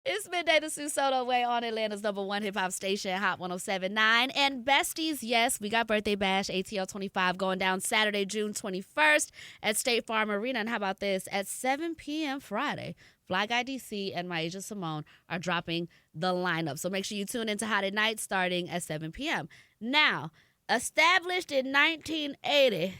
It's midday the Sue Soto way on Atlanta's number one hip hop station, Hot 1079. And besties, yes, we got Birthday Bash ATL 25 going down Saturday, June 21st at State Farm Arena. And how about this? At 7 p.m. Friday, Fly Guy DC and Myasia Simone are dropping the lineup. So make sure you tune into Hot at Night starting at 7 p.m. Now, established in 1980,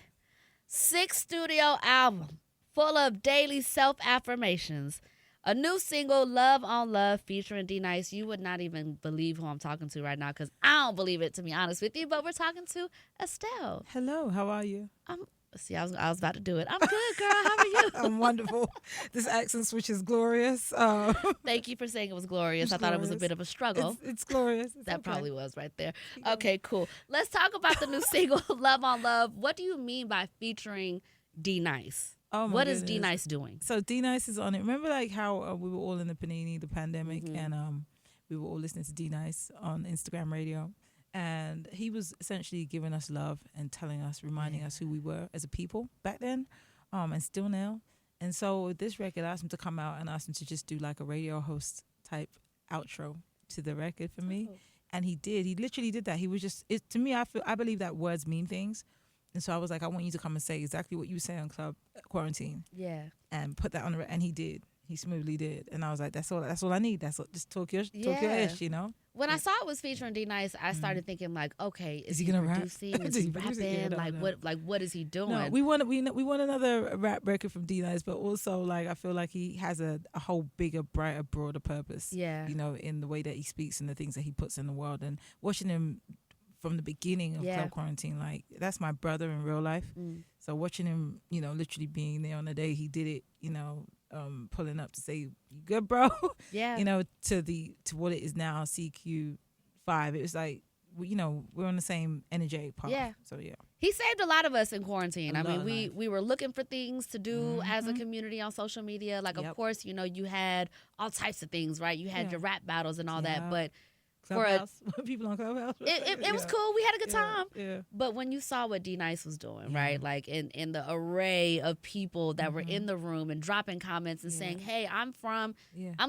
sixth studio album full of daily self affirmations. A new single, Love on Love, featuring D Nice. You would not even believe who I'm talking to right now because I don't believe it, to be honest with you. But we're talking to Estelle. Hello, how are you? See, I was about to do it. I'm good, girl. How are you? I'm wonderful. This accent switch is glorious. Thank you for saying it was glorious. It's I thought it was a glorious. bit of a struggle. It's glorious. It's That okay. probably was right there. Okay, cool. Let's talk about the new single, Love on Love. What do you mean by featuring D Nice? Oh my What is goodness. D Nice doing? So D Nice is on it. Remember, like how we were all in the panini, the pandemic, and we were all listening to D Nice on Instagram radio, and he was essentially giving us love and telling us, reminding us who we were as a people back then, and still now. And so with this record, I asked him to come out and asked him to just do like a radio host type outro to the record for me, and he did. He literally did that. He was just to me. I believe that words mean things. And so I was like, I want you to come and say exactly what you say on Club Quarantine. Yeah. And put that on the and he did. He smoothly did. And I was like, that's all I need. That's all, just talk your ish, you know? When I saw it was featuring D Nice, I started thinking like, okay, is he gonna rap? producing? Is Is he he producing? rapping? Yeah, no, like no. what is he doing? No, we want another rap record from D Nice, but also like I feel like he has a whole bigger, brighter, broader purpose. Yeah. You know, in the way that he speaks and the things that he puts in the world. And watching him from the beginning of Club Quarantine, like that's my brother in real life. So watching him, you know, literally being there on the day he did it, you know, pulling up to say, "You good, bro?" Yeah. You know, to what it is now, CQ5. It was like, you know, we're on the same energetic path. Yeah. So yeah. He saved a lot of us in quarantine. A I lot mean, of life. we were looking for things to do as a community on social media. Like, of course, you know, you had all types of things, right? You had your rap battles and all that, but Clubhouse. People on Clubhouse. it was cool. We had a good time. Yeah. But when you saw what D Nice was doing, right? Like in the array of people that were in the room and dropping comments and saying, "Hey, I'm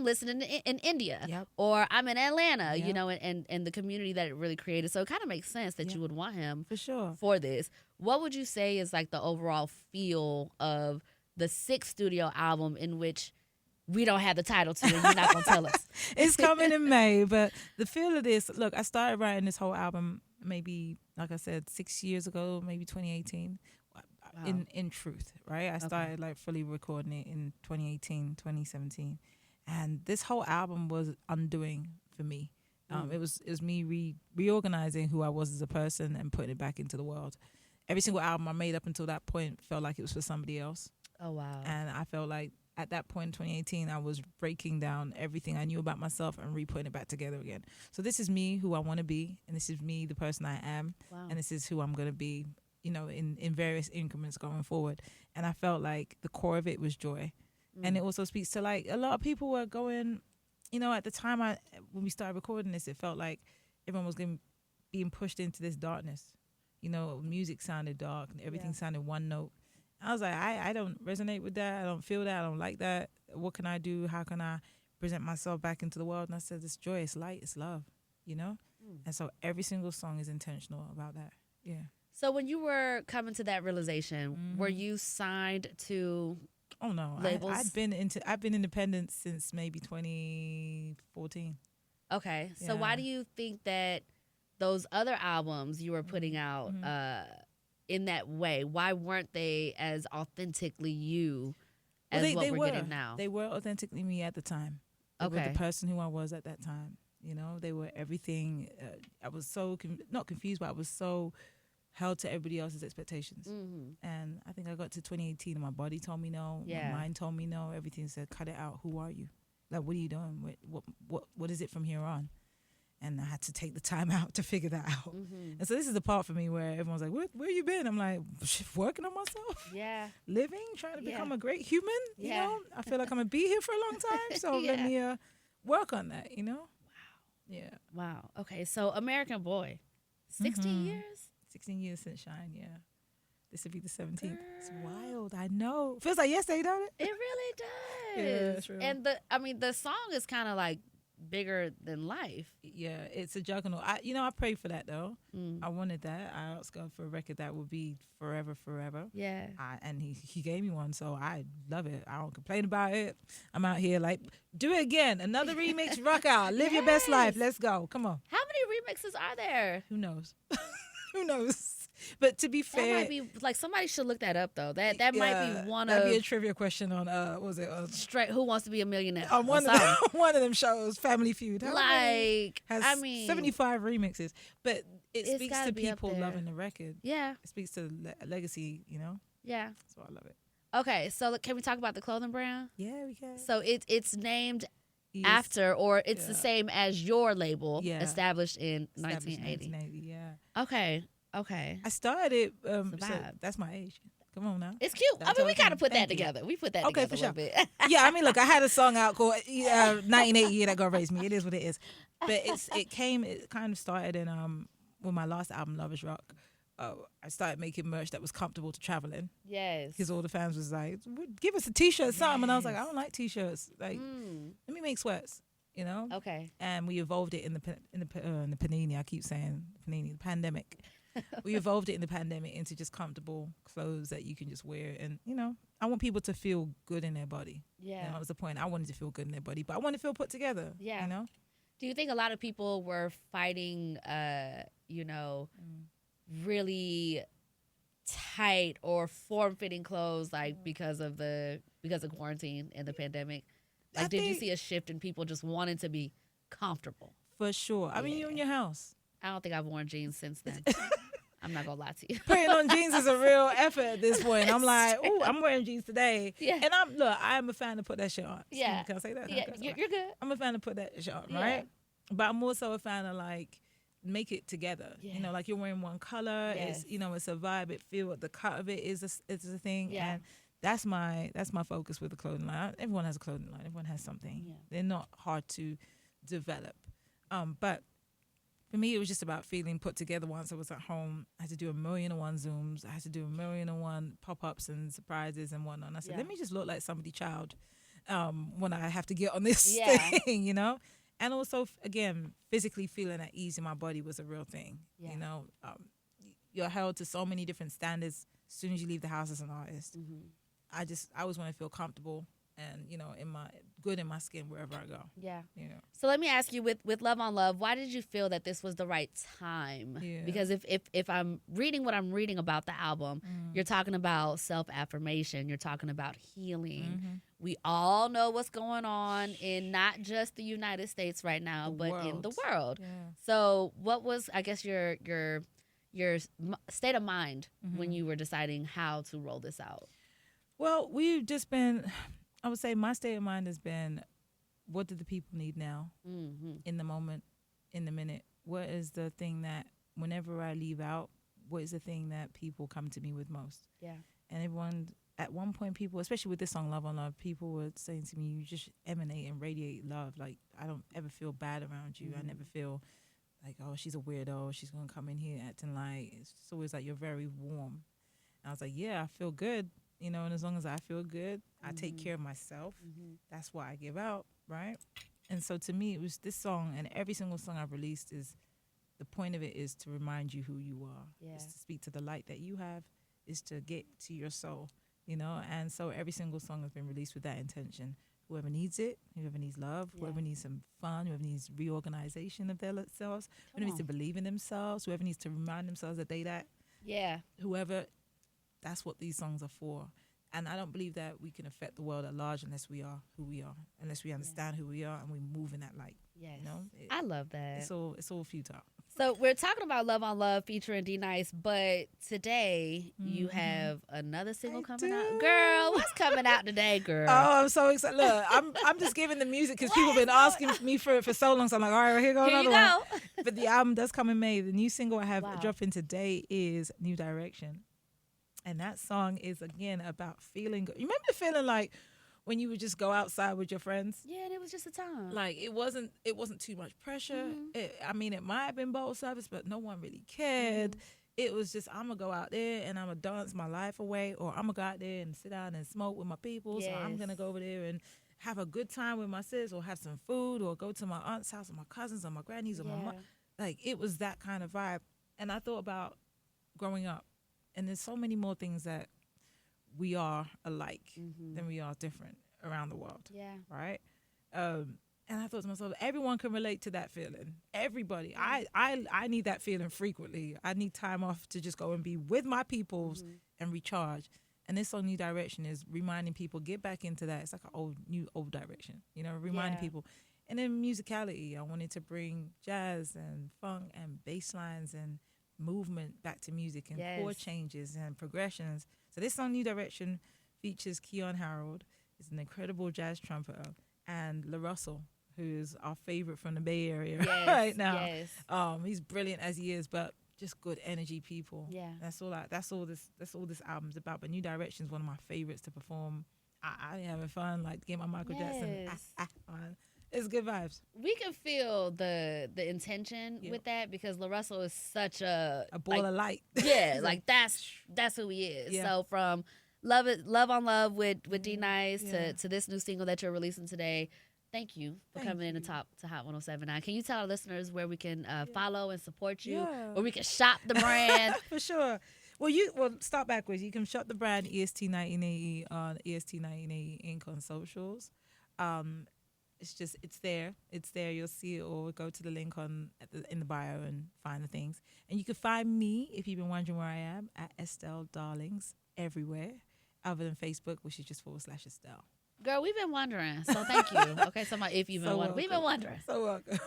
listening in India, or I'm in Atlanta," you know, and the community that it really created. So it kind of makes sense that you would want him For sure. for this. What would you say is like the overall feel of the sixth studio album in which we don't have the title to, and you're not gonna tell us? It's coming in May, but the feel of this, look, I started writing this whole album maybe, like I said, 6 years ago, maybe 2018. Wow. In truth, right? I started like fully recording it in 2018, 2017. And this whole album was undoing for me. It was me reorganizing who I was as a person and putting it back into the world. Every single album I made up until that point felt like it was for somebody else. Oh, wow. And I felt like at that point in 2018, I was breaking down everything I knew about myself and re-putting it back together again. So this is me, who I want to be, and this is me, the person I am, and this is who I'm going to be, you know, in various increments going forward. And I felt like the core of it was joy. And it also speaks to, like, a lot of people were going, you know, at the time when we started recording this, it felt like everyone was being pushed into this darkness. You know, music sounded dark, and everything sounded one note. I was like, I don't resonate with that. I don't feel that. I don't like that. What can I do? How can I present myself back into the world? And I said, it's joy, it's light, it's love, you know? And so every single song is intentional about that. Yeah. So when you were coming to that realization, were you signed to Oh no, labels? I've been independent since maybe 2014. Okay. So why do you think that those other albums you were putting out in that way, why weren't they as authentically you as what we're getting now? They were authentically me at the time. They were the person who I was at that time. You know, they were everything. I was so not confused, but I was so held to everybody else's expectations. And I think I got to 2018 and my body told me no, my mind told me no, everything said, cut it out. Who are you? Like, what are you doing? What is it from here on? And I had to take the time out to figure that out. And so this is the part for me where everyone's like, where you been? I'm like, working on myself. Yeah. Living, trying to become a great human. You know, I feel like I'm going to be here for a long time. So let me work on that, you know? Wow. Yeah. Wow. Okay. So American Boy, 16 years? 16 years since Shine, yeah. This would be the 17th. It's wild. I know. Feels like yesterday, don't it? It really does. Yeah, true. And the song is kind of like bigger than life. Yeah, it's a juggernaut. I prayed for that though. I wanted that. I asked God for a record that would be forever. Yeah. And he gave me one, so I love it. I don't complain about it. I'm out here like, do it again. Another remix, rock out. Live your best life. Let's go. Come on. How many remixes are there? Who knows? Who knows? But to be fair, that might be like somebody should look that up though. That might be one that'd of be a trivia question on what was it? Straight Who Wants to Be a Millionaire? On one of them shows, Family Feud. Has 75 remixes, but it speaks to people loving the record. Yeah, it speaks to legacy. Yeah, so I love it. Okay, so can we talk about the clothing brand? Yeah, we can. So it's named after, or it's the same as your label, established in 1980. 1980. Yeah. Okay. I started. So that's my age. Come on now. It's cute. We gotta put that together. We put that together for a little bit. Yeah, look, I had a song out called 1980 That Girl Raised Me. It is what it is. But it kind of started in with my last album, Love Is Rock. I started making merch that was comfortable to travel in. Yes. Because all the fans was like, give us a t-shirt or something. And I was like, I don't like t-shirts. Like, let me make sweats. Okay. And we evolved it in the panini. I keep saying panini, the pandemic. We evolved it in the pandemic into just comfortable clothes that you can just wear. And, I want people to feel good in their body. Yeah. That was the point. I wanted to feel good in their body, but I want to feel put together. Yeah. Do you think a lot of people were fighting, really tight or form-fitting clothes, like because of quarantine and the pandemic? Like, did you see a shift in people just wanting to be comfortable? For sure. You're in your house. I don't think I've worn jeans since then. I'm not gonna lie to you. Putting on jeans is a real effort at this point. I'm like, oh, I'm wearing jeans today. Yeah. And I'm a fan to put that shit on. Yeah. Can I say that? Yeah, you're good. I'm a fan to put that shit on, right? But I'm also a fan of like make it together. Yeah. Like you're wearing one color. Yes. It's a vibe. It feel the cut of it is a thing. Yeah. And that's my focus with the clothing line. Everyone has a clothing line. Everyone has something. Yeah. They're not hard to develop. But for me, it was just about feeling put together. Once I was at home, I had to do 1,000,001 Zooms. I had to do 1,000,001 pop-ups and surprises and whatnot. And I said, let me just look like somebody's child when I have to get on this thing, And also, again, physically feeling at ease in my body was a real thing. Yeah. You're held to so many different standards as soon as you leave the house as an artist. Mm-hmm. I always want to feel comfortable and, in my skin wherever I go. Yeah. So let me ask you, with Love on Love, why did you feel that this was the right time? Yeah. Because if I'm reading what I'm reading about the album, you're talking about self-affirmation, you're talking about healing. Mm-hmm. We all know what's going on in not just the United States right now, but in the world. Yeah. So what was, I guess, your state of mind when you were deciding how to roll this out? Well, we've just been, I would say my state of mind has been, what do the people need now, in the moment, in the minute? What is the thing that whenever I leave out, what is the thing that people come to me with most? Yeah. And everyone, at one point, people, especially with this song, Love on Love, people were saying to me, you just emanate and radiate love. Like, I don't ever feel bad around you. I never feel like, oh, she's a weirdo. She's going to come in here acting like, it's just always like, you're very warm. And I was like, yeah, I feel good. And as long as I feel good, I take care of myself. That's why I give out, right? And so to me, it was this song, and every single song I've released is, the point of it is to remind you who you are. Yeah. It's to speak to the light that you have, is to get to your soul, And so every single song has been released with that intention. Whoever needs it, whoever needs love, whoever needs some fun, whoever needs reorganization of themselves, whoever needs to believe in themselves, whoever needs to remind themselves that they that. Yeah. Whoever, that's what these songs are for. And I don't believe that we can affect the world at large unless we are who we are, unless we understand who we are and we move in that light. Yes. I love that. It's all futile. So we're talking about Love on Love featuring D Nice, but today you have another single coming out. Girl, what's coming out today, girl? Oh, I'm so excited. Look, I'm just giving the music because people have been asking me for it for so long. So I'm like, all right, well, here goes another one. But the album does come in May. The new single I have dropping today is New Direction. And that song is, again, about feeling good. You remember the feeling like when you would just go outside with your friends? Yeah, and it was just a time. Like, it wasn't too much pressure. It might have been bowl service, but no one really cared. it was just, I'm gonna go out there and I'm gonna dance my life away, or I'm gonna go out there and sit down and smoke with my people. So I'm gonna go over there and have a good time with my sis, or have some food, or go to my aunt's house, or my cousins, or my grannies, or my mom. Like, it was that kind of vibe. And I thought about growing up, and there's so many more things that we are alike than we are different around the world. Yeah. Right? And I thought to myself, everyone can relate to that feeling. Everybody. I need that feeling frequently. I need time off to just go and be with my peoples and recharge. And this song, New Direction, is reminding people, get back into that. It's like an old direction, you know, reminding people. And then musicality, I wanted to bring jazz and funk and bass lines and movement back to music, and chord changes and progressions. So this song, New Direction, features Keon Harold. He's an incredible jazz trumpeter. And La Russell, who's our favorite from the Bay Area right now. He's brilliant as he is, but just good energy people. Yeah, that's all this album's about. But New Direction is one of my favorites to perform. I having fun, like get my Michael Jackson. It's good vibes. We can feel the intention with that, because La Russell is such a ball of light. Yeah, like that's who he is. Yeah. So from Love on Love with D Nice to this new single that you're releasing today. Thank you for coming in to Hot 1079. Can you tell our listeners where we can follow and support you, where we can shop the brand? For sure. Well, start backwards. You can shop the brand EST19AE on EST19AE Inc. on socials. It's there. You'll see it, or go to the link in the bio and find the things. And you can find me, if you've been wondering where I am, at Estelle Darlings everywhere, other than Facebook, which is just /Estelle. Girl, we've been wondering, so thank you. Okay, so if you've been wondering, we've been wondering. So welcome.